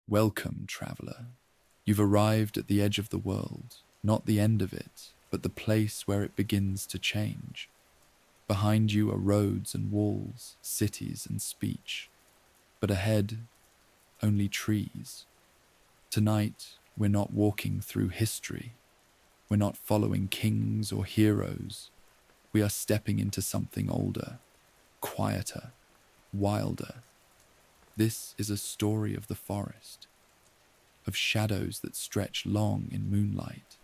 Welcome, traveler. You've arrived at the edge of the world, not the end of it, but the place where it begins to change. Behind you are roads and walls, cities and speech, but ahead, only trees. Tonight, we're not walking through history. We're not following kings or heroes. We are stepping into something older, quieter, wilder. This is a story of the forest, of shadows that stretch long in moonlight,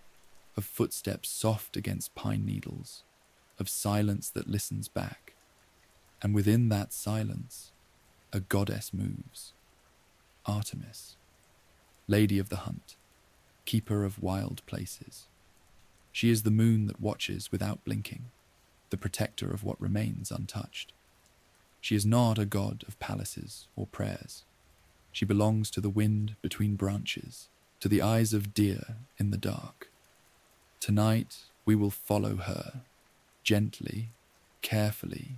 of footsteps soft against pine needles, of silence that listens back. And within that silence, a goddess moves. Artemis, lady of the hunt, keeper of wild places. She is the moon that watches without blinking, the protector of what remains untouched. She is not a god of palaces or prayers. She belongs to the wind between branches, to the eyes of deer in the dark. Tonight, we will follow her, gently, carefully,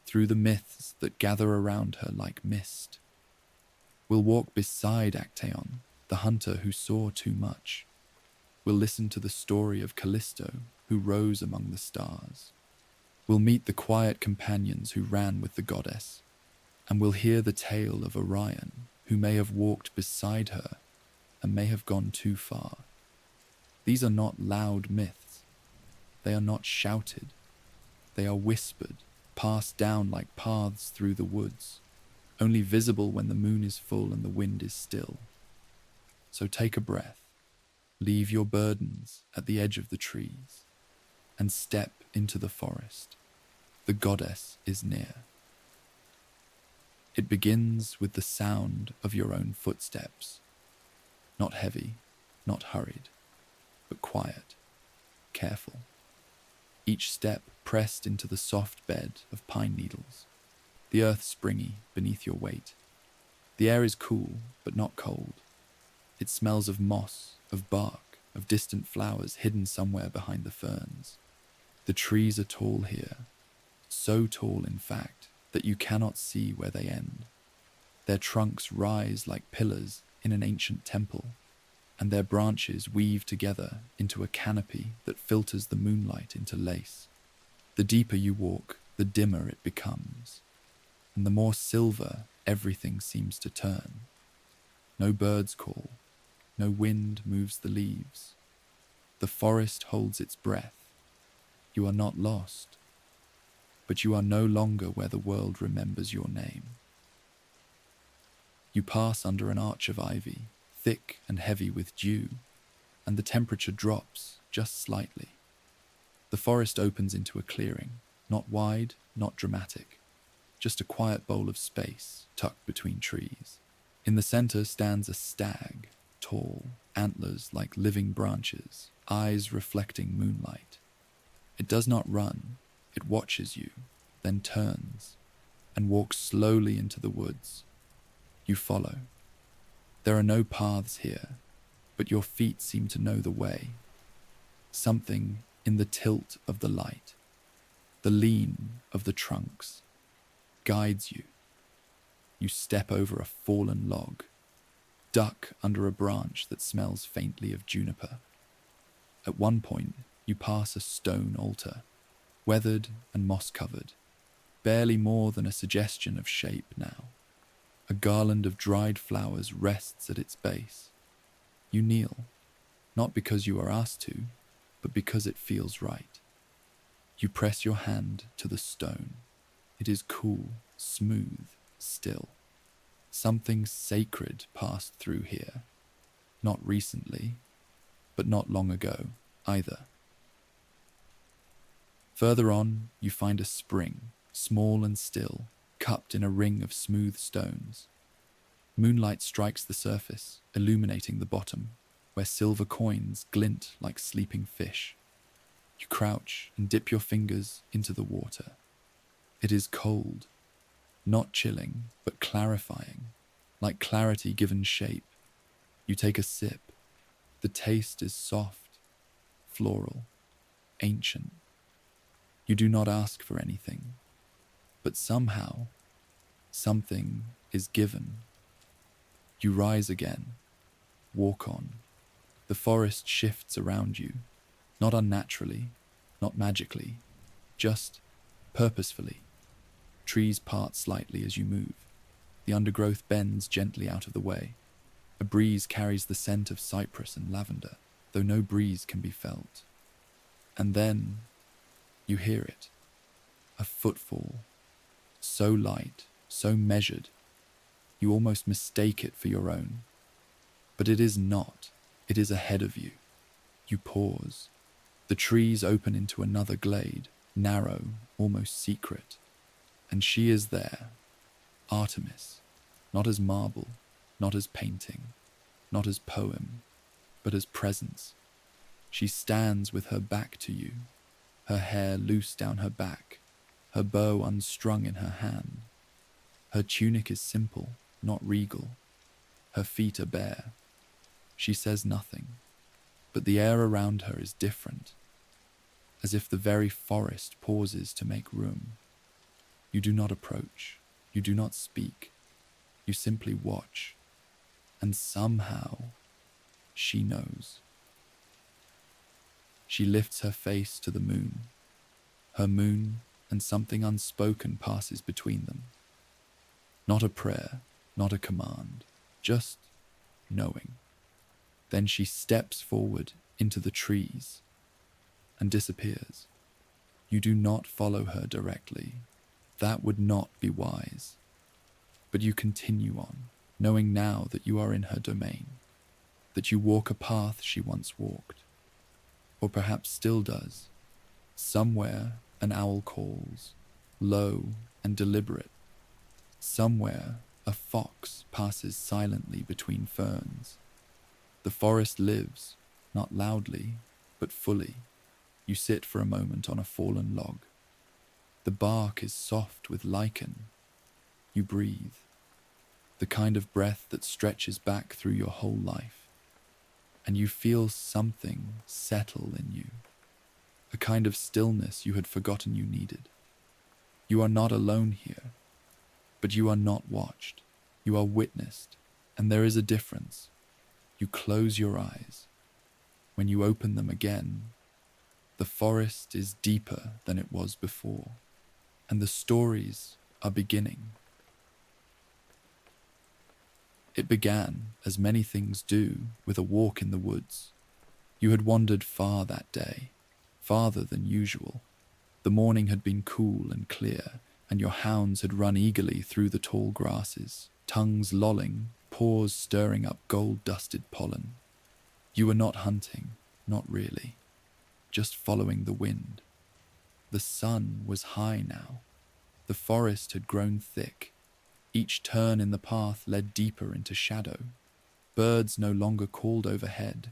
through the myths that gather around her like mist. We'll walk beside Actaeon, the hunter who saw too much. We'll listen to the story of Callisto, who rose among the stars. We'll meet the quiet companions who ran with the goddess, and we'll hear the tale of Orion, who may have walked beside her and may have gone too far. These are not loud myths. They are not shouted. They are whispered, passed down like paths through the woods, only visible when the moon is full and the wind is still. So take a breath, leave your burdens at the edge of the trees, and step into the forest. The goddess is near. It begins with the sound of your own footsteps, not heavy, not hurried, but quiet, careful. Each step pressed into the soft bed of pine needles, the earth springy beneath your weight. The air is cool, but not cold. It smells of moss, of bark, of distant flowers hidden somewhere behind the ferns. The trees are tall here, so tall in fact that you cannot see where they end. Their trunks rise like pillars in an ancient temple, and their branches weave together into a canopy that filters the moonlight into lace. The deeper you walk, the dimmer it becomes, and the more silver everything seems to turn. No birds call, no wind moves the leaves. The forest holds its breath. You are not lost, but you are no longer where the world remembers your name. You pass under an arch of ivy, thick and heavy with dew, and the temperature drops just slightly. The forest opens into a clearing, not wide, not dramatic, just a quiet bowl of space tucked between trees. In the center stands a stag, tall, antlers like living branches, eyes reflecting moonlight. It does not run, it watches you, then turns, and walks slowly into the woods. You follow. There are no paths here, but your feet seem to know the way. Something in the tilt of the light, the lean of the trunks, guides you. You step over a fallen log, duck under a branch that smells faintly of juniper. At one point, you pass a stone altar, weathered and moss-covered, barely more than a suggestion of shape now. A garland of dried flowers rests at its base. You kneel, not because you are asked to, but because it feels right. You press your hand to the stone. It is cool, smooth, still. Something sacred passed through here. Not recently, but not long ago either. Further on, you find a spring, small and still, cupped in a ring of smooth stones. Moonlight strikes the surface, illuminating the bottom, where silver coins glint like sleeping fish. You crouch and dip your fingers into the water. It is cold, not chilling, but clarifying, like clarity given shape. You take a sip. The taste is soft, floral, ancient. You do not ask for anything, but somehow, something is given. You rise again, walk on. The forest shifts around you, not unnaturally, not magically, just purposefully. Trees part slightly as you move. The undergrowth bends gently out of the way. A breeze carries the scent of cypress and lavender, though no breeze can be felt. And then you hear it, a footfall, so light, so measured, you almost mistake it for your own. But it is not. It is ahead of you. You pause. The trees open into another glade, narrow, almost secret. And she is there, Artemis, not as marble, not as painting, not as poem, but as presence. She stands with her back to you, her hair loose down her back, her bow unstrung in her hand. Her tunic is simple, not regal. Her feet are bare. She says nothing, but the air around her is different, as if the very forest pauses to make room. You do not approach, you do not speak, you simply watch, and somehow she knows. She lifts her face to the moon, her moon, and something unspoken passes between them. Not a prayer, not a command, just knowing. Then she steps forward into the trees and disappears. You do not follow her directly. That would not be wise. But you continue on, knowing now that you are in her domain, that you walk a path she once walked, or perhaps still does. Somewhere an owl calls, low and deliberate. Somewhere a fox passes silently between ferns. The forest lives, not loudly, but fully. You sit for a moment on a fallen log. The bark is soft with lichen. You breathe, the kind of breath that stretches back through your whole life. And you feel something settle in you, a kind of stillness you had forgotten you needed. You are not alone here, but you are not watched. You are witnessed, and there is a difference. You close your eyes. When you open them again, the forest is deeper than it was before, and the stories are beginning. It began, as many things do, with a walk in the woods. You had wandered far that day, farther than usual. The morning had been cool and clear, and your hounds had run eagerly through the tall grasses, tongues lolling, paws stirring up gold-dusted pollen. You were not hunting, not really, just following the wind. The sun was high now. The forest had grown thick. Each turn in the path led deeper into shadow. Birds no longer called overhead.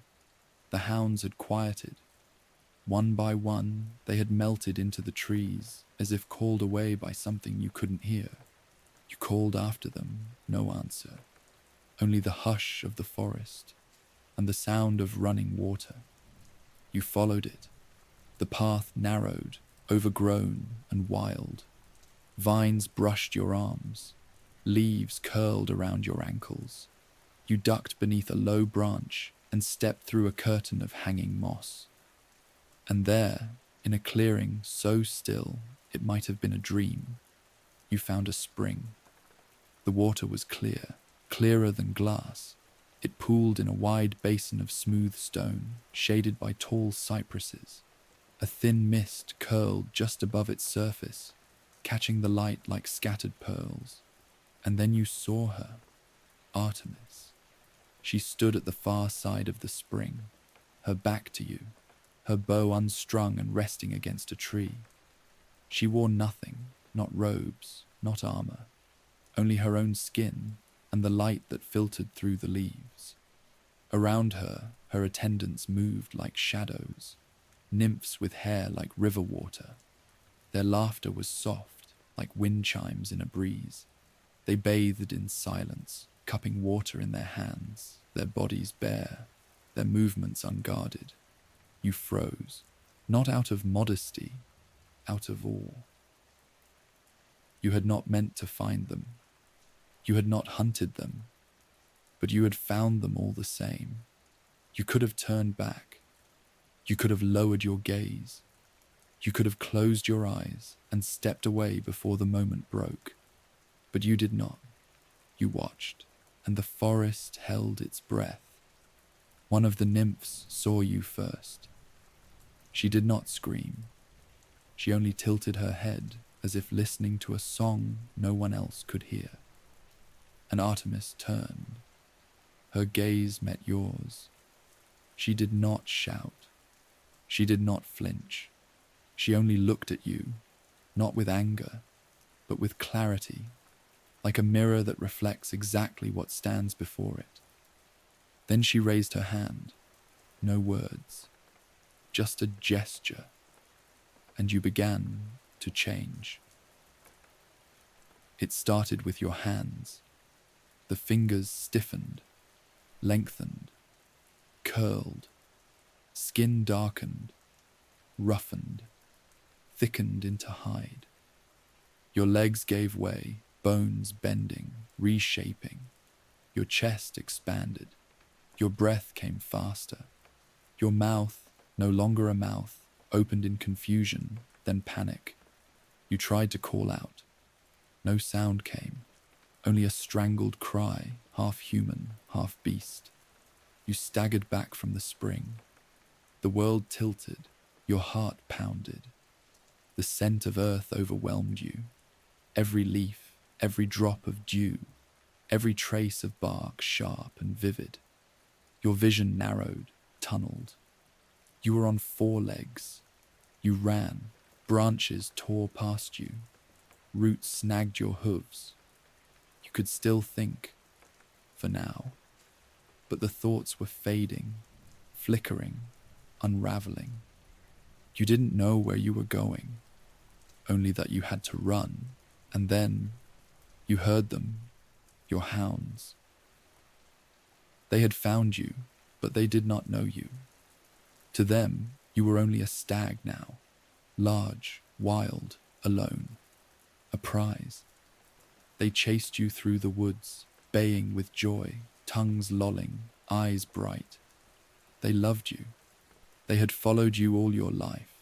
The hounds had quieted. One by one, they had melted into the trees, as if called away by something you couldn't hear. You called after them, no answer. Only the hush of the forest and the sound of running water. You followed it. The path narrowed, overgrown and wild. Vines brushed your arms. Leaves curled around your ankles. You ducked beneath a low branch and stepped through a curtain of hanging moss. And there, in a clearing so still it might have been a dream, you found a spring. The water was clear, clearer than glass. It pooled in a wide basin of smooth stone, shaded by tall cypresses. A thin mist curled just above its surface, catching the light like scattered pearls. And then you saw her, Artemis. She stood at the far side of the spring, her back to you, her bow unstrung and resting against a tree. She wore nothing, not robes, not armor, only her own skin and the light that filtered through the leaves. Around her, her attendants moved like shadows, nymphs with hair like river water. Their laughter was soft, like wind chimes in a breeze. They bathed in silence, cupping water in their hands, their bodies bare, their movements unguarded. You froze, not out of modesty, out of awe. You had not meant to find them. You had not hunted them. but you had found them all the same. You could have turned back. You could have lowered your gaze. You could have closed your eyes and stepped away before the moment broke. But you did not. You watched, and the forest held its breath. One of the nymphs saw you first. She did not scream. She only tilted her head as if listening to a song no one else could hear. And Artemis turned. Her gaze met yours. She did not shout. She did not flinch. She only looked at you, not with anger, but with clarity, like a mirror that reflects exactly what stands before it. Then she raised her hand. No words, just a gesture, and you began to change. It started with your hands. The fingers stiffened, lengthened, curled, skin darkened, roughened, thickened into hide. Your legs gave way, bones bending, reshaping. Your chest expanded. Your breath came faster. Your mouth, no longer a mouth, opened in confusion, then panic. You tried to call out. No sound came, only a strangled cry, half human, half beast. You staggered back from the spring. The world tilted, your heart pounded. The scent of earth overwhelmed you. Every leaf, every drop of dew, every trace of bark sharp and vivid. Your vision narrowed, tunneled. You were on 4 legs. You ran. Branches tore past you. Roots snagged your hooves. You could still think, for now. But the thoughts were fading, flickering, unraveling. You didn't know where you were going, only that you had to run. And then you heard them, your hounds. They had found you, but they did not know you. To them, you were only a stag now, large, wild, alone, a prize. They chased you through the woods, baying with joy, tongues lolling, eyes bright. They loved you. They had followed you all your life.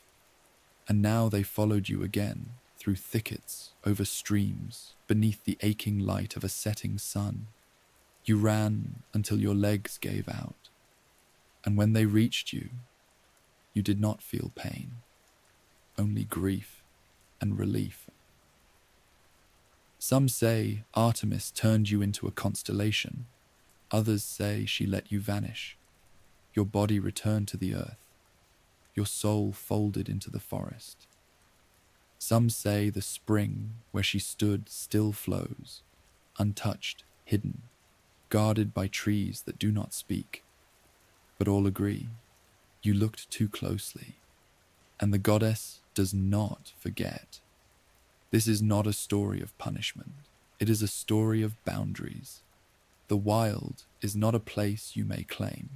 And now they followed you again, through thickets, over streams, beneath the aching light of a setting sun. You ran until your legs gave out. And when they reached you, you did not feel pain, only grief and relief. Some say Artemis turned you into a constellation. Others say she let you vanish. Your body returned to the earth. Your soul folded into the forest. Some say the spring where she stood still flows, untouched, hidden, guarded by trees that do not speak. But all agree, you looked too closely, and the goddess does not forget. This is not a story of punishment. It is a story of boundaries. The wild is not a place you may claim.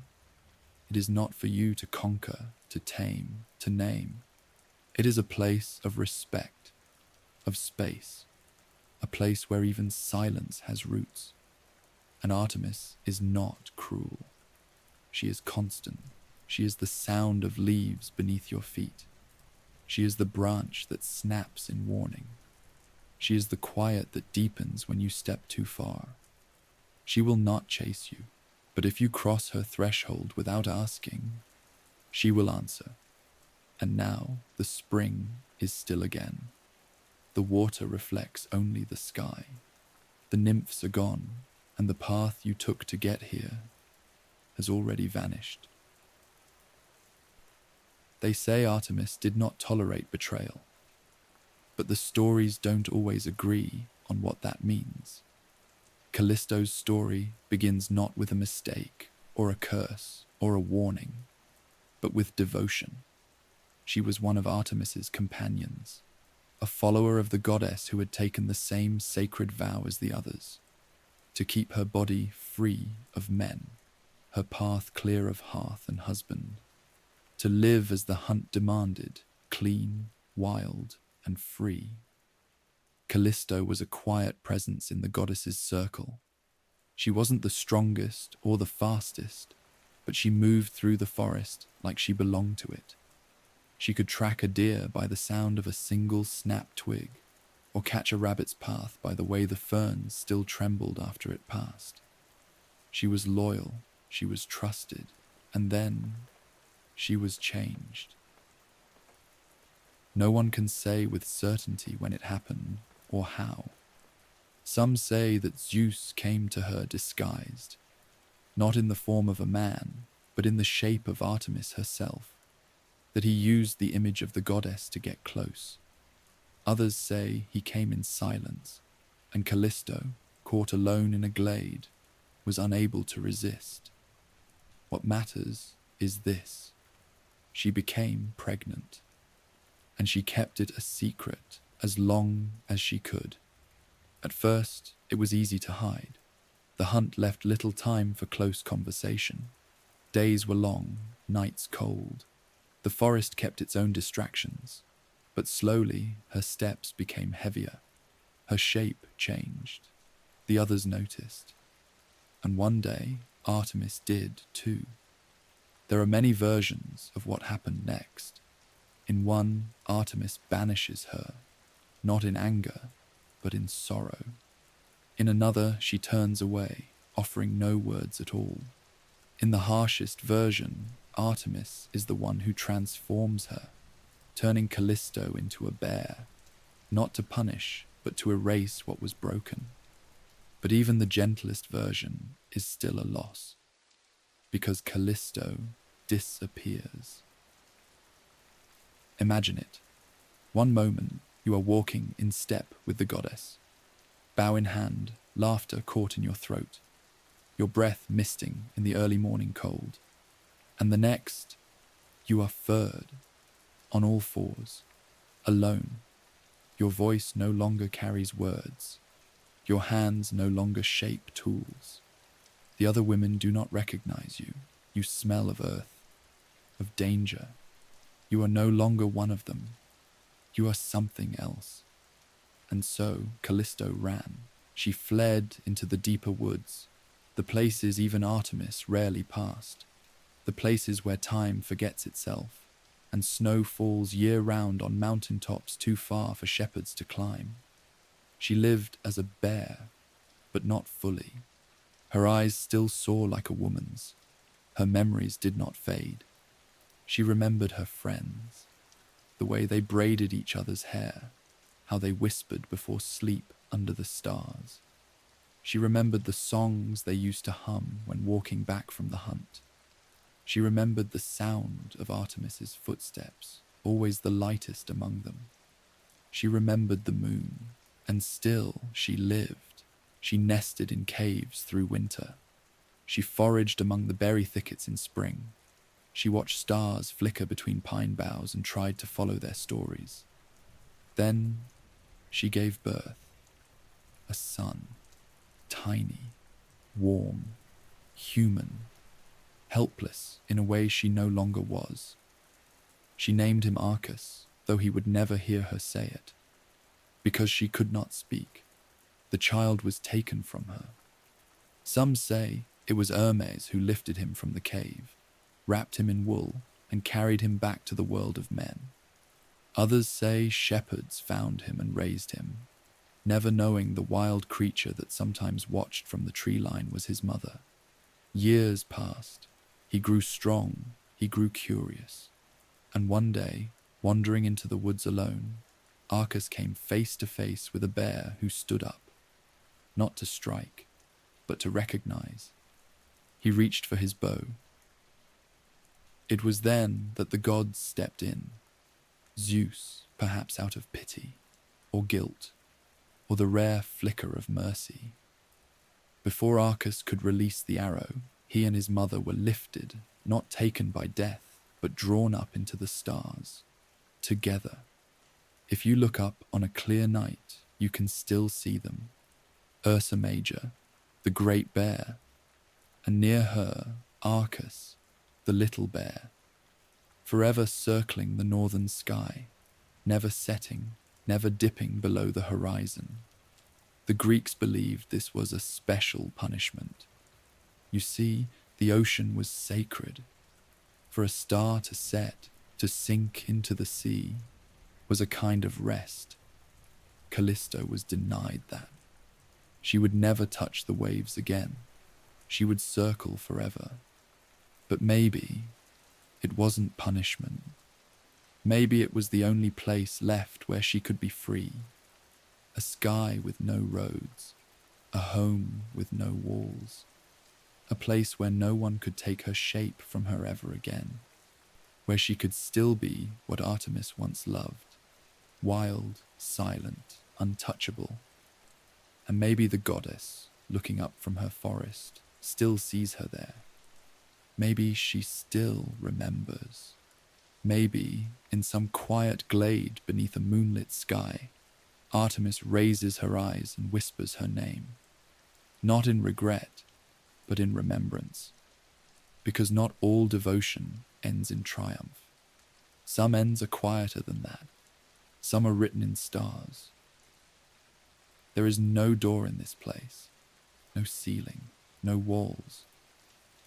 It is not for you to conquer, to tame, to name. It is a place of respect, of space, a place where even silence has roots. And Artemis is not cruel. She is constant. She is the sound of leaves beneath your feet. She is the branch that snaps in warning. She is the quiet that deepens when you step too far. She will not chase you, but if you cross her threshold without asking, she will answer. And now the spring is still again. The water reflects only the sky. The nymphs are gone, and the path you took to get here has already vanished. They say Artemis did not tolerate betrayal, but the stories don't always agree on what that means. Callisto's story begins not with a mistake, or a curse, or a warning, but with devotion. She was one of Artemis's companions, a follower of the goddess who had taken the same sacred vow as the others, to keep her body free of men, her path clear of hearth and husband, to live as the hunt demanded, clean, wild, and free. Callisto was a quiet presence in the goddess's circle. She wasn't the strongest or the fastest, but she moved through the forest like she belonged to it. She could track a deer by the sound of a single snapped twig, or catch a rabbit's path by the way the ferns still trembled after it passed. She was loyal, she was trusted, and then she was changed. No one can say with certainty when it happened or how. Some say that Zeus came to her disguised, not in the form of a man, but in the shape of Artemis herself, that he used the image of the goddess to get close. Others say he came in silence, and Callisto, caught alone in a glade, was unable to resist. What matters is this: she became pregnant, and she kept it a secret as long as she could. At first, it was easy to hide. The hunt left little time for close conversation. Days were long, nights cold. The forest kept its own distractions, but slowly her steps became heavier. Her shape changed. The others noticed. And one day, Artemis did too. There are many versions of what happened next. In one, Artemis banishes her, not in anger, but in sorrow. In another, she turns away, offering no words at all. In the harshest version, Artemis is the one who transforms her, turning Callisto into a bear, not to punish, but to erase what was broken. But even the gentlest version is still a loss, because Callisto disappears. Imagine it. One moment, you are walking in step with the goddess, bow in hand, laughter caught in your throat, your breath misting in the early morning cold. And the next, you are furred, on all fours, alone. Your voice no longer carries words. Your hands no longer shape tools. The other women do not recognize you. You smell of earth, of danger. You are no longer one of them. You are something else. And so Callisto ran. She fled into the deeper woods, the places even Artemis rarely passed, the places where time forgets itself, and snow falls year-round on mountain tops too far for shepherds to climb. She lived as a bear, but not fully. Her eyes still saw like a woman's. Her memories did not fade. She remembered her friends, the way they braided each other's hair, how they whispered before sleep under the stars. She remembered the songs they used to hum when walking back from the hunt. She remembered the sound of Artemis's footsteps, always the lightest among them. She remembered the moon, and still she lived. She nested in caves through winter. She foraged among the berry thickets in spring. She watched stars flicker between pine boughs and tried to follow their stories. Then she gave birth. A son. Tiny, warm, human, helpless in a way she no longer was. She named him Arcas, though he would never hear her say it. Because she could not speak, the child was taken from her. Some say it was Hermes who lifted him from the cave, wrapped him in wool, and carried him back to the world of men. Others say shepherds found him and raised him, never knowing the wild creature that sometimes watched from the tree line was his mother. Years passed. He grew strong, he grew curious. And one day, wandering into the woods alone, Arcas came face to face with a bear who stood up, not to strike, but to recognize. He reached for his bow. It was then that the gods stepped in. Zeus, perhaps out of pity, or guilt, or the rare flicker of mercy. Before Arcas could release the arrow, he and his mother were lifted, not taken by death, but drawn up into the stars, together. If you look up on a clear night, you can still see them. Ursa Major, the great bear, and near her, Arcas, the little bear, forever circling the northern sky, never setting, never dipping below the horizon. The Greeks believed this was a special punishment. You see, the ocean was sacred. For a star to set, to sink into the sea, was a kind of rest. Callisto was denied that. She would never touch the waves again. She would circle forever. But maybe it wasn't punishment. Maybe it was the only place left where she could be free. A sky with no roads, a home with no walls, a place where no one could take her shape from her ever again, where she could still be what Artemis once loved, wild, silent, untouchable. And maybe the goddess, looking up from her forest, still sees her there. Maybe she still remembers. Maybe, in some quiet glade beneath a moonlit sky, Artemis raises her eyes and whispers her name. Not in regret, but in remembrance. Because not all devotion ends in triumph. Some ends are quieter than that. Some are written in stars. There is no door in this place, no ceiling, no walls,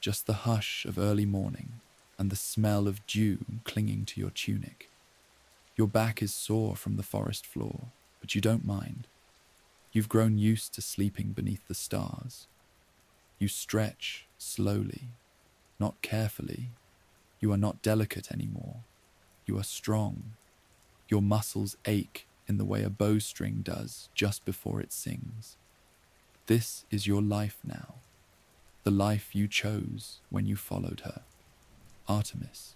just the hush of early morning and the smell of dew clinging to your tunic. Your back is sore from the forest floor, but you don't mind. You've grown used to sleeping beneath the stars. You stretch slowly, not carefully. You are not delicate anymore. You are strong. Your muscles ache in the way a bowstring does just before it sings. This is your life now, the life you chose when you followed her, Artemis,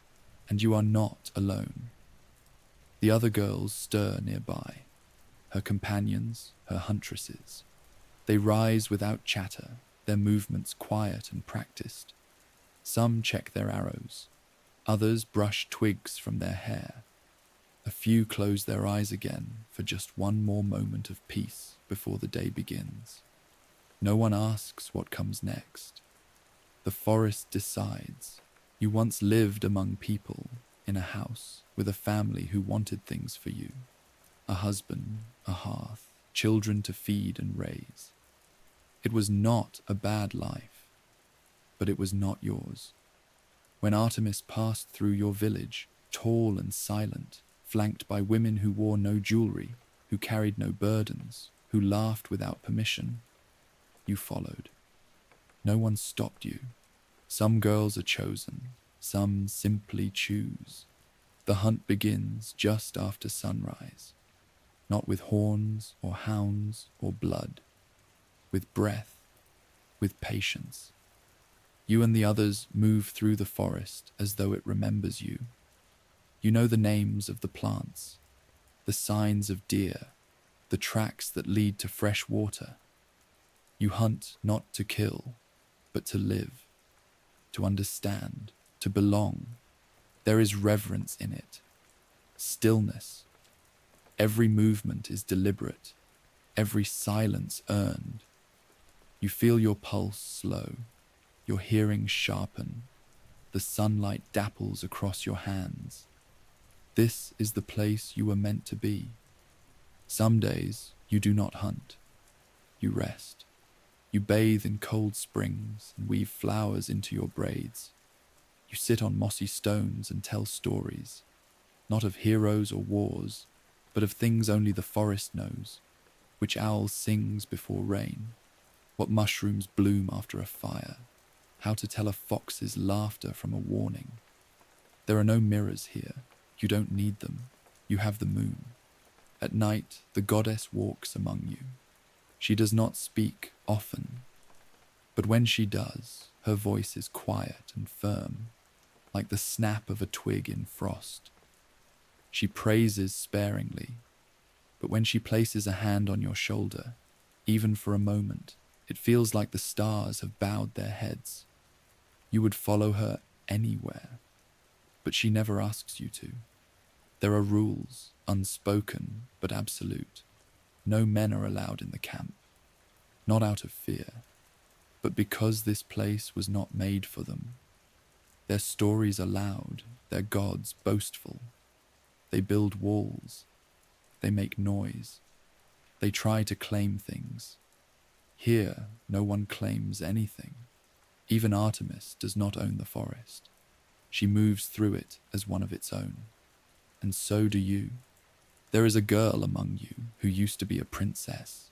and you are not alone. The other girls stir nearby, her companions, her huntresses. They rise without chatter, their movements quiet and practiced. Some check their arrows, others brush twigs from their hair. A few close their eyes again for just one more moment of peace before the day begins. No one asks what comes next. The forest decides. You once lived among people, in a house, with a family who wanted things for you. A husband, a hearth, children to feed and raise. It was not a bad life, but it was not yours. When Artemis passed through your village, tall and silent, flanked by women who wore no jewelry, who carried no burdens, who laughed without permission, you followed. No one stopped you. Some girls are chosen, some simply choose. The hunt begins just after sunrise, not with horns or hounds or blood, with breath, with patience. You and the others move through the forest as though it remembers you. You know the names of the plants, the signs of deer, the tracks that lead to fresh water. You hunt not to kill, but to live, to understand, to belong. There is reverence in it, stillness. Every movement is deliberate, every silence earned. You feel your pulse slow, your hearing sharpen. The sunlight dapples across your hands. This is the place you were meant to be. Some days you do not hunt. You rest. You bathe in cold springs and weave flowers into your braids. You sit on mossy stones and tell stories, not of heroes or wars, but of things only the forest knows, which owl sings before rain, what mushrooms bloom after a fire, how to tell a fox's laughter from a warning. There are no mirrors here. You don't need them. You have the moon. At night, the goddess walks among you. She does not speak often, but when she does, her voice is quiet and firm, like the snap of a twig in frost. She praises sparingly, but when she places a hand on your shoulder, even for a moment, it feels like the stars have bowed their heads. You would follow her anywhere, but she never asks you to. There are rules, unspoken but absolute. No men are allowed in the camp, not out of fear, but because this place was not made for them. Their stories are loud, their gods boastful. They build walls, they make noise. They try to claim things. Here, no one claims anything. Even Artemis does not own the forest. She moves through it as one of its own. And so do you. There is a girl among you who used to be a princess.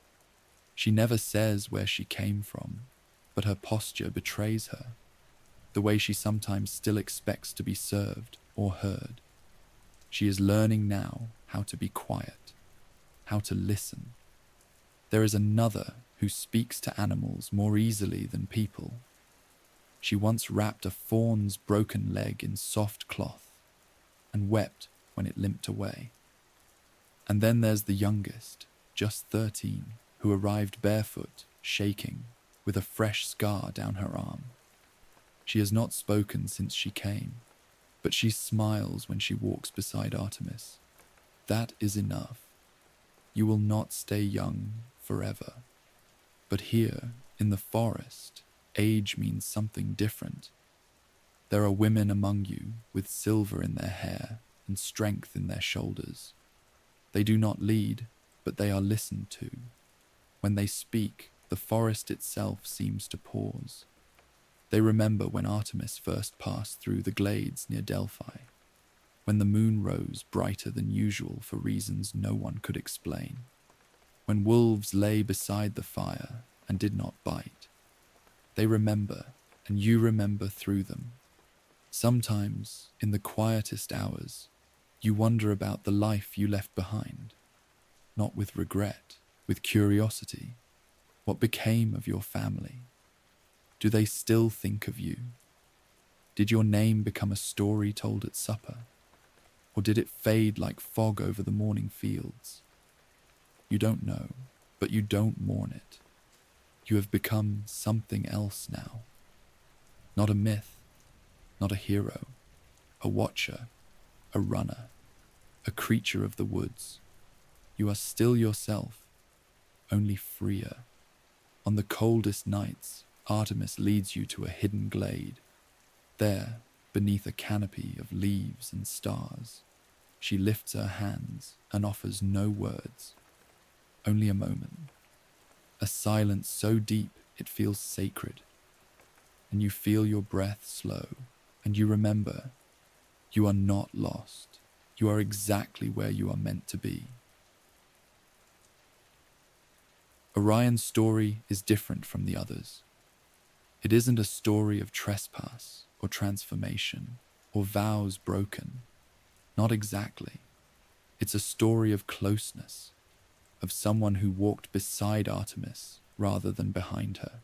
She never says where she came from, but her posture betrays her, the way she sometimes still expects to be served or heard. She is learning now how to be quiet, how to listen. There is another who speaks to animals more easily than people. She once wrapped a fawn's broken leg in soft cloth and wept when it limped away. And then there's the youngest, just 13, who arrived barefoot, shaking, with a fresh scar down her arm. She has not spoken since she came, but she smiles when she walks beside Artemis. That is enough. You will not stay young forever. But here, in the forest, age means something different. There are women among you with silver in their hair and strength in their shoulders. They do not lead, but they are listened to. When they speak, the forest itself seems to pause. They remember when Artemis first passed through the glades near Delphi, when the moon rose brighter than usual for reasons no one could explain, when wolves lay beside the fire and did not bite. They remember, and you remember through them. Sometimes, in the quietest hours, you wonder about the life you left behind, not with regret, with curiosity. What became of your family? Do they still think of you? Did your name become a story told at supper? Or did it fade like fog over the morning fields? You don't know, but you don't mourn it. You have become something else now. Not a myth, not a hero, a watcher, a runner, a creature of the woods. You are still yourself, only freer. On the coldest nights, Artemis leads you to a hidden glade. There, beneath a canopy of leaves and stars, she lifts her hands and offers no words, only a moment. A silence so deep it feels sacred. And you feel your breath slow, and you remember, you are not lost. You are exactly where you are meant to be. Orion's story is different from the others. It isn't a story of trespass or transformation or vows broken. Not exactly. It's a story of closeness, of someone who walked beside Artemis rather than behind her,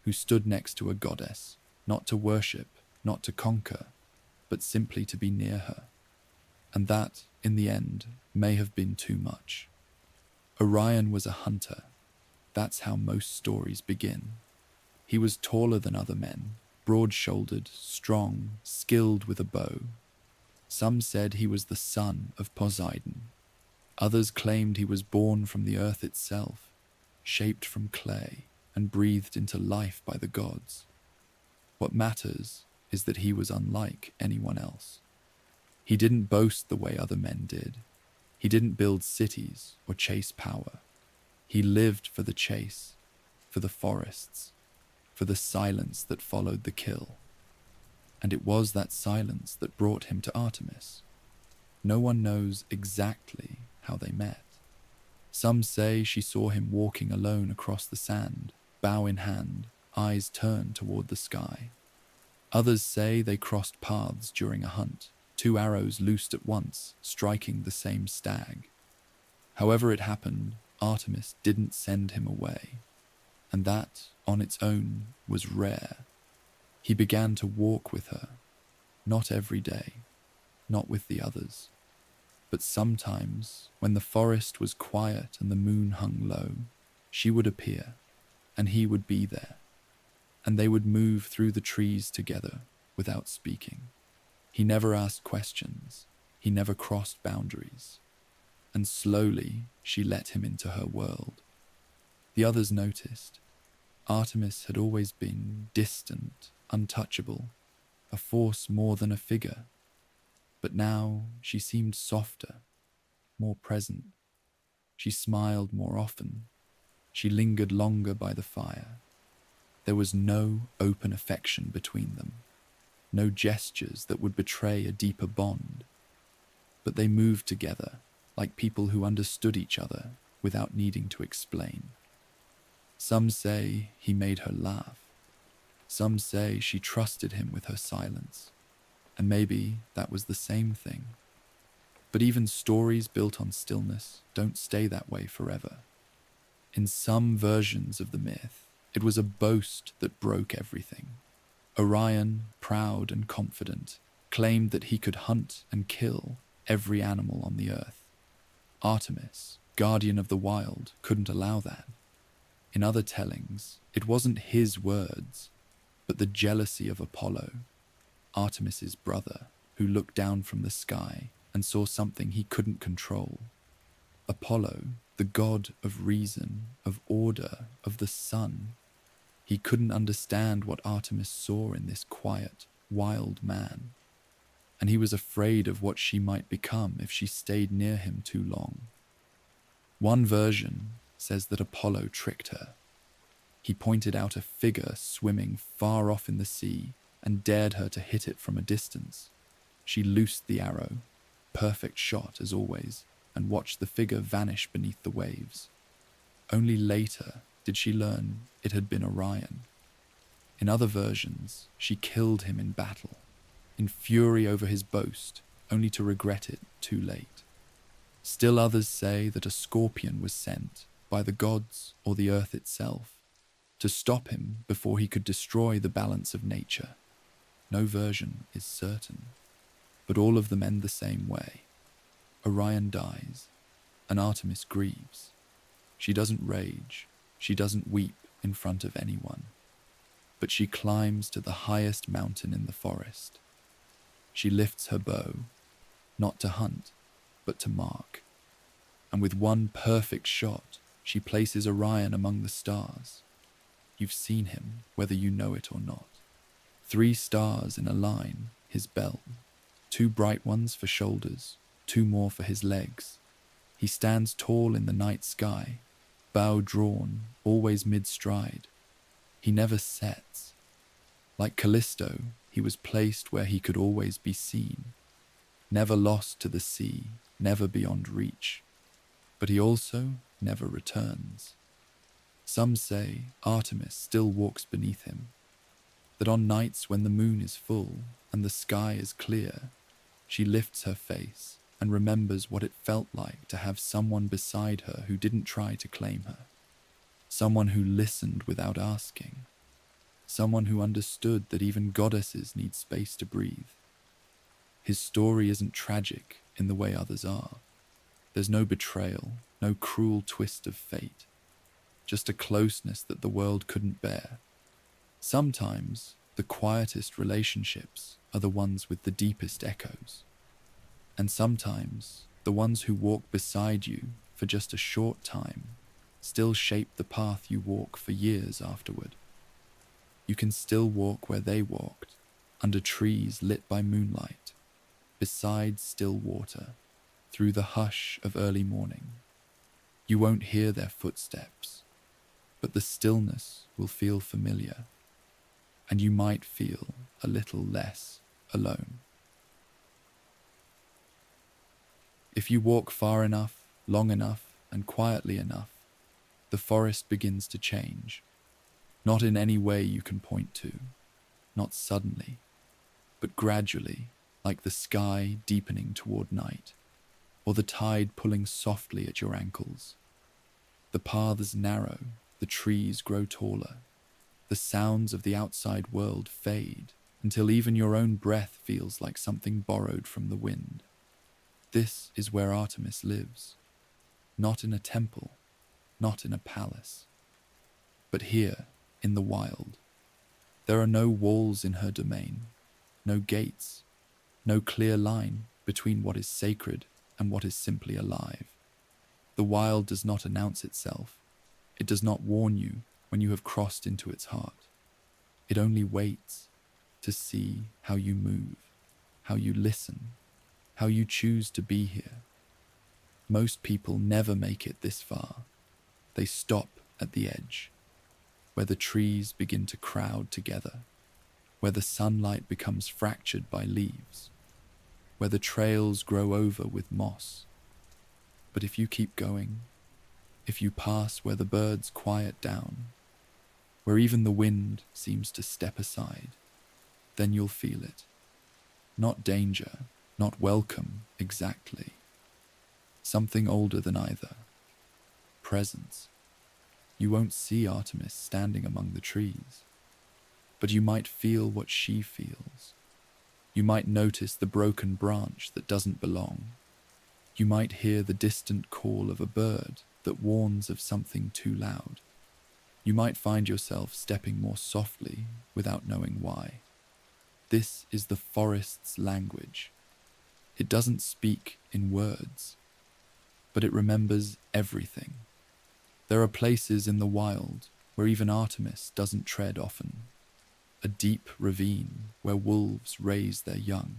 who stood next to a goddess, not to worship, not to conquer, but simply to be near her. And that, in the end, may have been too much. Orion was a hunter. That's how most stories begin. He was taller than other men, broad-shouldered, strong, skilled with a bow. Some said he was the son of Poseidon. Others claimed he was born from the earth itself, shaped from clay and breathed into life by the gods. What matters is that he was unlike anyone else. He didn't boast the way other men did. He didn't build cities or chase power. He lived for the chase, for the forests, for the silence that followed the kill. And it was that silence that brought him to Artemis. No one knows exactly how they met. Some say she saw him walking alone across the sand, bow in hand, eyes turned toward the sky. Others say they crossed paths during a hunt, 2 arrows loosed at once, striking the same stag. However it happened, Artemis didn't send him away, and that, on its own, was rare. He began to walk with her, not every day, not with the others, but sometimes, when the forest was quiet and the moon hung low, she would appear, and he would be there, and they would move through the trees together without speaking. He never asked questions, he never crossed boundaries, and slowly she let him into her world. The others noticed. Artemis had always been distant, untouchable, a force more than a figure. But now she seemed softer, more present. She smiled more often. She lingered longer by the fire. There was no open affection between them, no gestures that would betray a deeper bond. But they moved together like people who understood each other without needing to explain. Some say he made her laugh. Some say she trusted him with her silence. And maybe that was the same thing. But even stories built on stillness don't stay that way forever. In some versions of the myth, it was a boast that broke everything. Orion, proud and confident, claimed that he could hunt and kill every animal on the earth. Artemis, guardian of the wild, couldn't allow that. In other tellings, it wasn't his words, but the jealousy of Apollo, Artemis's brother, who looked down from the sky and saw something he couldn't control. Apollo, the god of reason, of order, of the sun, he couldn't understand what Artemis saw in this quiet, wild man, and he was afraid of what she might become if she stayed near him too long. One version says that Apollo tricked her. He pointed out a figure swimming far off in the sea and dared her to hit it from a distance. She loosed the arrow, perfect shot as always, and watched the figure vanish beneath the waves. Only later did she learn it had been Orion. In other versions, she killed him in battle, in fury over his boast, only to regret it too late. Still others say that a scorpion was sent by the gods or the earth itself to stop him before he could destroy the balance of nature. No version is certain, but all of them end the same way. Orion dies, and Artemis grieves. She doesn't rage, she doesn't weep in front of anyone, but she climbs to the highest mountain in the forest. She lifts her bow, not to hunt, but to mark. And with one perfect shot, she places Orion among the stars. You've seen him, whether you know it or not. 3 stars in a line, his belt. 2 bright ones for shoulders, 2 more for his legs. He stands tall in the night sky, bow drawn, always mid-stride. He never sets. Like Callisto, he was placed where he could always be seen. Never lost to the sea, never beyond reach. But he also never returns. Some say Artemis still walks beneath him, that on nights when the moon is full and the sky is clear, she lifts her face and remembers what it felt like to have someone beside her who didn't try to claim her, someone who listened without asking, someone who understood that even goddesses need space to breathe. His story isn't tragic in the way others are. There's no betrayal, no cruel twist of fate, just a closeness that the world couldn't bear. Sometimes the quietest relationships are the ones with the deepest echoes. And sometimes the ones who walk beside you for just a short time still shape the path you walk for years afterward. You can still walk where they walked, under trees lit by moonlight, beside still water, through the hush of early morning. You won't hear their footsteps, but the stillness will feel familiar, and you might feel a little less alone. If you walk far enough, long enough, and quietly enough, the forest begins to change. Not in any way you can point to, not suddenly, but gradually, like the sky deepening toward night, or the tide pulling softly at your ankles. The paths narrow, the trees grow taller, the sounds of the outside world fade until even your own breath feels like something borrowed from the wind. This is where Artemis lives, not in a temple, not in a palace, but here in the wild. There are no walls in her domain, no gates, no clear line between what is sacred and what is simply alive. The wild does not announce itself. It does not warn you when you have crossed into its heart. It only waits to see how you move, how you listen, how you choose to be here. Most people never make it this far. They stop at the edge, where the trees begin to crowd together, where the sunlight becomes fractured by leaves, where the trails grow over with moss. But if you keep going, if you pass where the birds quiet down, where even the wind seems to step aside, then you'll feel it. Not danger, not welcome exactly. Something older than either. Presence. You won't see Artemis standing among the trees, but you might feel what she feels. You might notice the broken branch that doesn't belong. You might hear the distant call of a bird that warns of something too loud. You might find yourself stepping more softly without knowing why. This is the forest's language. It doesn't speak in words, but it remembers everything. There are places in the wild where even Artemis doesn't tread often. A deep ravine where wolves raise their young.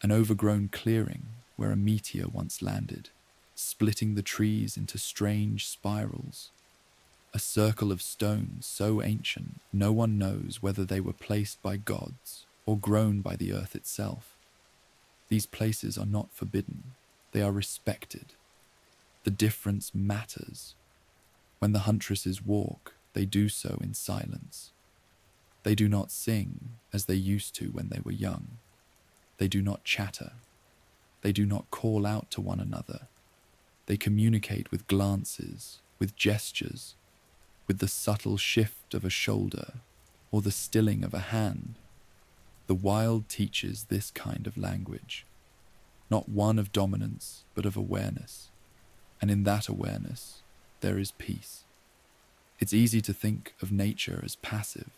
An overgrown clearing where a meteor once landed, splitting the trees into strange spirals. A circle of stones so ancient no one knows whether they were placed by gods or grown by the earth itself. These places are not forbidden, they are respected. The difference matters. When the huntresses walk, they do so in silence. They do not sing as they used to when they were young. They do not chatter. They do not call out to one another. They communicate with glances, with gestures, with the subtle shift of a shoulder or the stilling of a hand. The wild teaches this kind of language, not one of dominance, but of awareness. And in that awareness, there is peace. It's easy to think of nature as passive,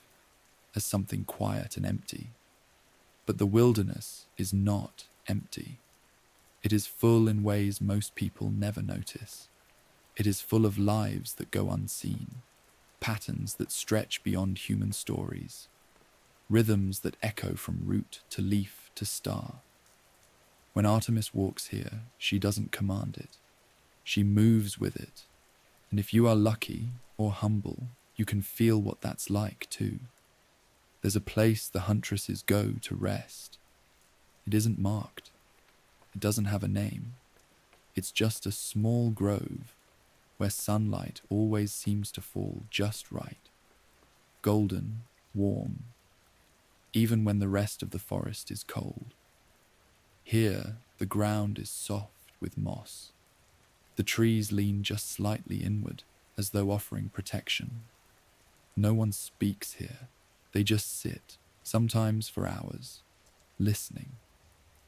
as something quiet and empty. But the wilderness is not empty. It is full in ways most people never notice. It is full of lives that go unseen, patterns that stretch beyond human stories, rhythms that echo from root to leaf to star. When Artemis walks here, she doesn't command it. She moves with it. And if you are lucky or humble, you can feel what that's like too. There's a place the huntresses go to rest. It isn't marked. It doesn't have a name. It's just a small grove where sunlight always seems to fall just right. Golden, warm, even when the rest of the forest is cold. Here, the ground is soft with moss. The trees lean just slightly inward, as though offering protection. No one speaks here. They just sit, sometimes for hours, listening,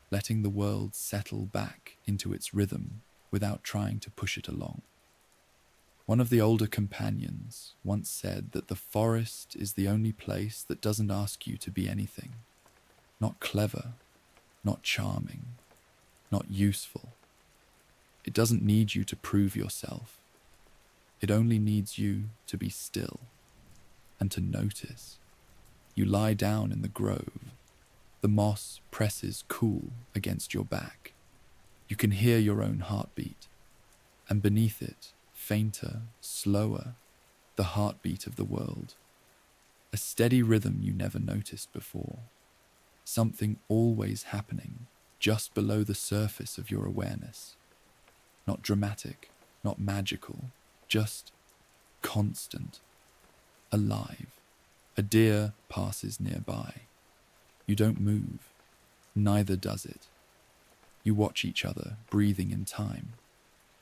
letting the world settle back into its rhythm without trying to push it along. One of the older companions once said that the forest is the only place that doesn't ask you to be anything. Not clever, not charming, not useful. It doesn't need you to prove yourself. It only needs you to be still and to notice. You lie down in the grove. The moss presses cool against your back. You can hear your own heartbeat, and beneath it, fainter, slower, the heartbeat of the world. A steady rhythm you never noticed before. Something always happening just below the surface of your awareness. Not dramatic, not magical, just constant, alive. A deer passes nearby. You don't move, neither does it. You watch each other, breathing in time.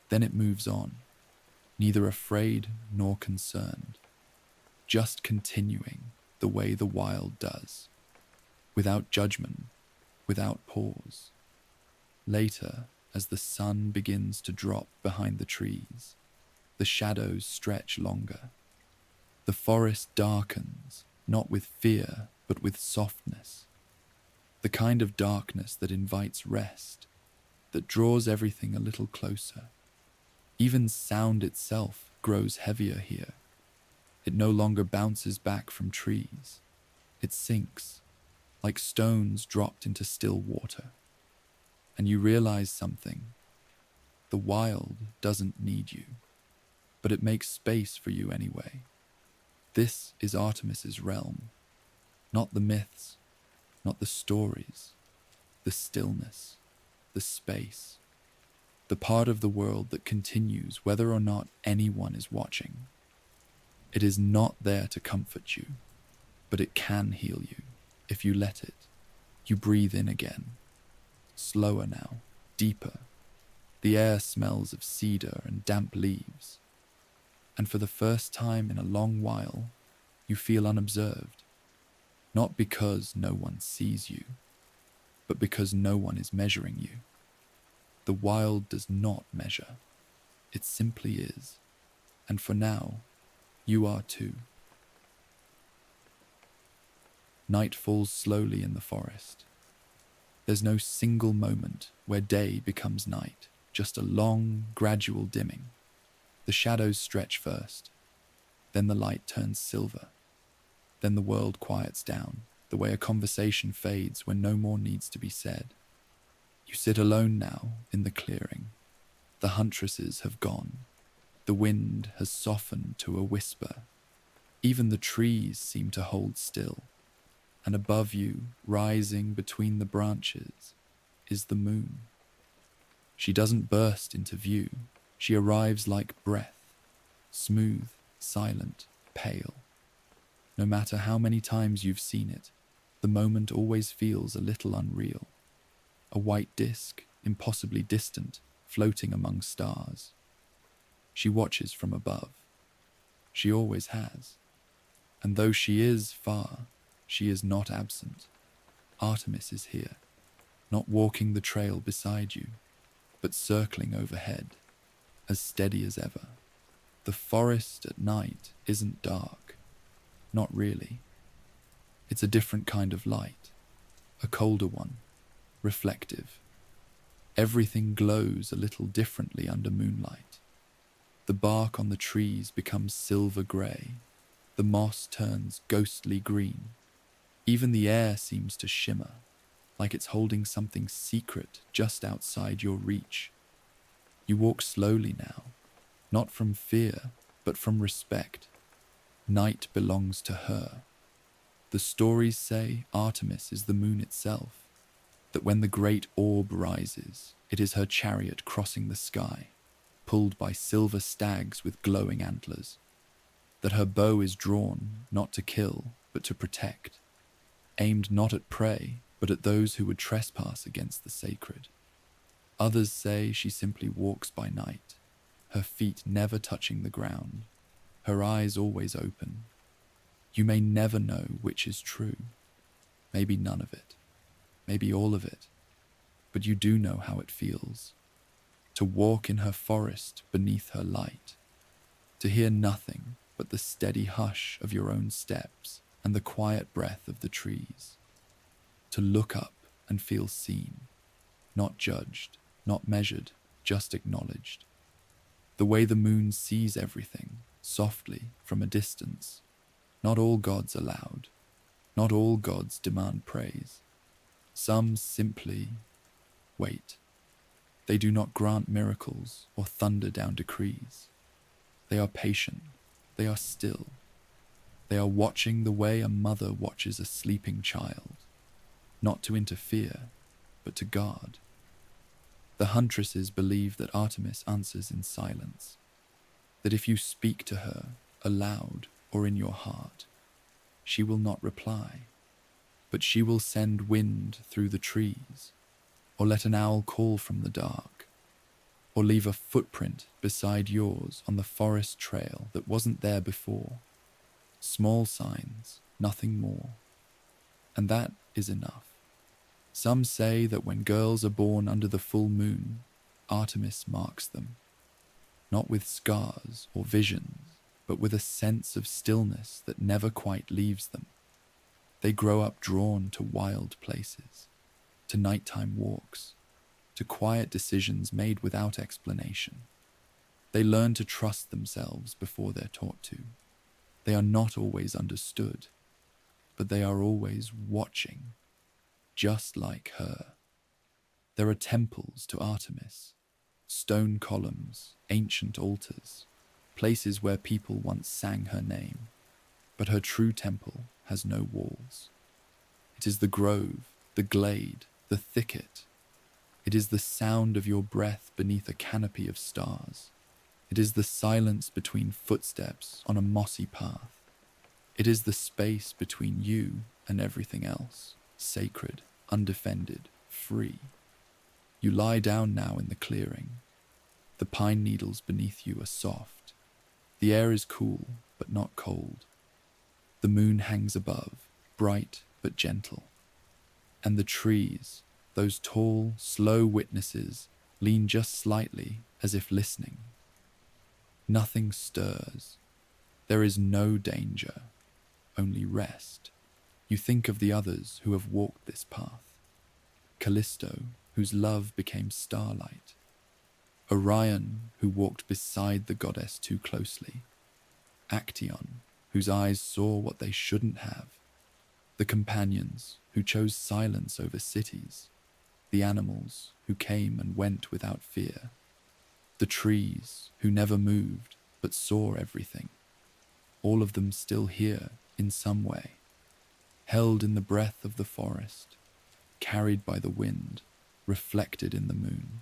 Then it moves on, neither afraid nor concerned, just continuing the way the wild does, without judgment, without pause. Later, as the sun begins to drop behind the trees, the shadows stretch longer. The forest darkens, not with fear, but with softness. The kind of darkness that invites rest, that draws everything a little closer. Even sound itself grows heavier here. It no longer bounces back from trees. It sinks, like stones dropped into still water. And you realize something. The wild doesn't need you, but it makes space for you anyway. This is Artemis's realm, not the myths, not the stories, the stillness, the space, the part of the world that continues whether or not anyone is watching. It is not there to comfort you, but it can heal you if you let it. You breathe in again, slower now, deeper. The air smells of cedar and damp leaves, and for the first time in a long while, you feel unobserved, not because no one sees you, but because no one is measuring you. The wild does not measure, it simply is, and for now, you are too. Night falls slowly in the forest. There's no single moment where day becomes night, just a long, gradual dimming. The shadows stretch first, then the light turns silver. Then the world quiets down, the way a conversation fades when no more needs to be said. You sit alone now in the clearing. The huntresses have gone. The wind has softened to a whisper. Even the trees seem to hold still. And above you, rising between the branches, is the moon. She doesn't burst into view. She arrives like breath, smooth, silent, pale. No matter how many times you've seen it, the moment always feels a little unreal. A white disk, impossibly distant, floating among stars. She watches from above. She always has. And though she is far, she is not absent. Artemis is here, not walking the trail beside you, but circling overhead, as steady as ever. The forest at night isn't dark. Not really. It's a different kind of light, a colder one, reflective. Everything glows a little differently under moonlight. The bark on the trees becomes silver grey. The moss turns ghostly green. Even the air seems to shimmer, like it's holding something secret just outside your reach. You walk slowly now, not from fear, but from respect. Night belongs to her. The stories say Artemis is the moon itself, that when the great orb rises, it is her chariot crossing the sky, pulled by silver stags with glowing antlers, that her bow is drawn not to kill, but to protect, aimed not at prey, but at those who would trespass against the sacred. Others say she simply walks by night, her feet never touching the ground, her eyes always open. You may never know which is true. Maybe none of it. Maybe all of it. But you do know how it feels. To walk in her forest beneath her light. To hear nothing but the steady hush of your own steps and the quiet breath of the trees. To look up and feel seen. Not judged, not measured, just acknowledged. The way the moon sees everything, softly, from a distance. Not all gods are loud. Not all gods demand praise. Some simply wait. They do not grant miracles or thunder down decrees. They are patient. They are still. They are watching the way a mother watches a sleeping child, not to interfere, but to guard. The huntresses believe that Artemis answers in silence, that if you speak to her, aloud or in your heart, she will not reply, but she will send wind through the trees, or let an owl call from the dark, or leave a footprint beside yours on the forest trail that wasn't there before. Small signs, nothing more. And that is enough. Some say that when girls are born under the full moon, Artemis marks them, not with scars or visions, but with a sense of stillness that never quite leaves them. They grow up drawn to wild places, to nighttime walks, to quiet decisions made without explanation. They learn to trust themselves before they're taught to. They are not always understood, but they are always watching, just like her. There are temples to Artemis, stone columns, ancient altars, places where people once sang her name. But her true temple has no walls. It is the grove, the glade, the thicket. It is the sound of your breath beneath a canopy of stars. It is the silence between footsteps on a mossy path. It is the space between you and everything else, sacred, undefended, free. You lie down now in the clearing. The pine needles beneath you are soft. The air is cool, but not cold. The moon hangs above, bright but gentle. And the trees, those tall, slow witnesses, lean just slightly as if listening. Nothing stirs. There is no danger, only rest. You think of the others who have walked this path. Callisto, whose love became starlight. Orion, who walked beside the goddess too closely. Actaeon, whose eyes saw what they shouldn't have. The companions, who chose silence over cities. The animals, who came and went without fear. The trees, who never moved, but saw everything. All of them still here, in some way. Held in the breath of the forest, carried by the wind, reflected in the moon.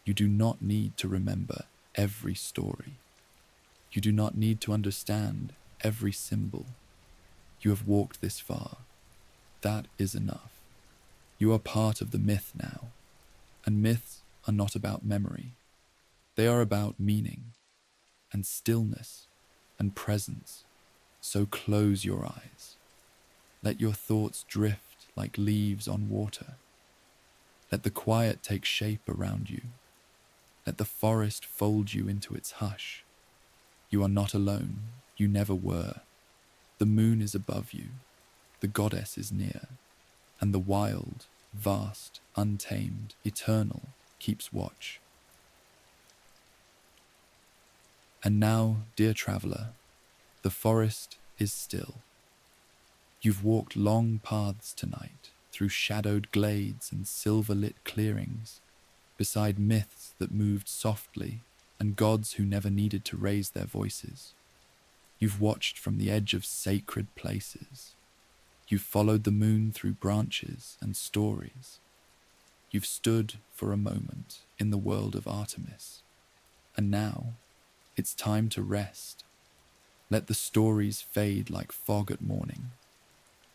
You do not need to remember every story. You do not need to understand every symbol. You have walked this far. That is enough. You are part of the myth now, and myths are not about memory. They are about meaning, and stillness, and presence. So close your eyes. Let your thoughts drift like leaves on water. Let the quiet take shape around you. Let the forest fold you into its hush. You are not alone. You never were. The moon is above you. The goddess is near. And the wild, vast, untamed, eternal keeps watch. And now, dear traveler, the forest is still. You've walked long paths tonight, through shadowed glades and silver-lit clearings, beside myths that moved softly and gods who never needed to raise their voices. You've watched from the edge of sacred places. You've followed the moon through branches and stories. You've stood for a moment in the world of Artemis. And now, it's time to rest. Let the stories fade like fog at morning.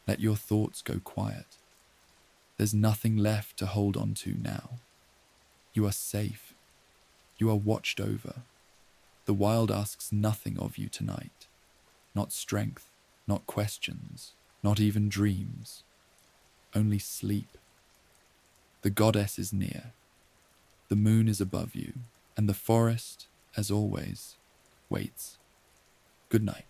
Let your thoughts go quiet. There's nothing left to hold on to now. You are safe. You are watched over. The wild asks nothing of you tonight. Not strength, not questions, not even dreams. Only sleep. The goddess is near. The moon is above you, and the forest, as always, waits. Good night.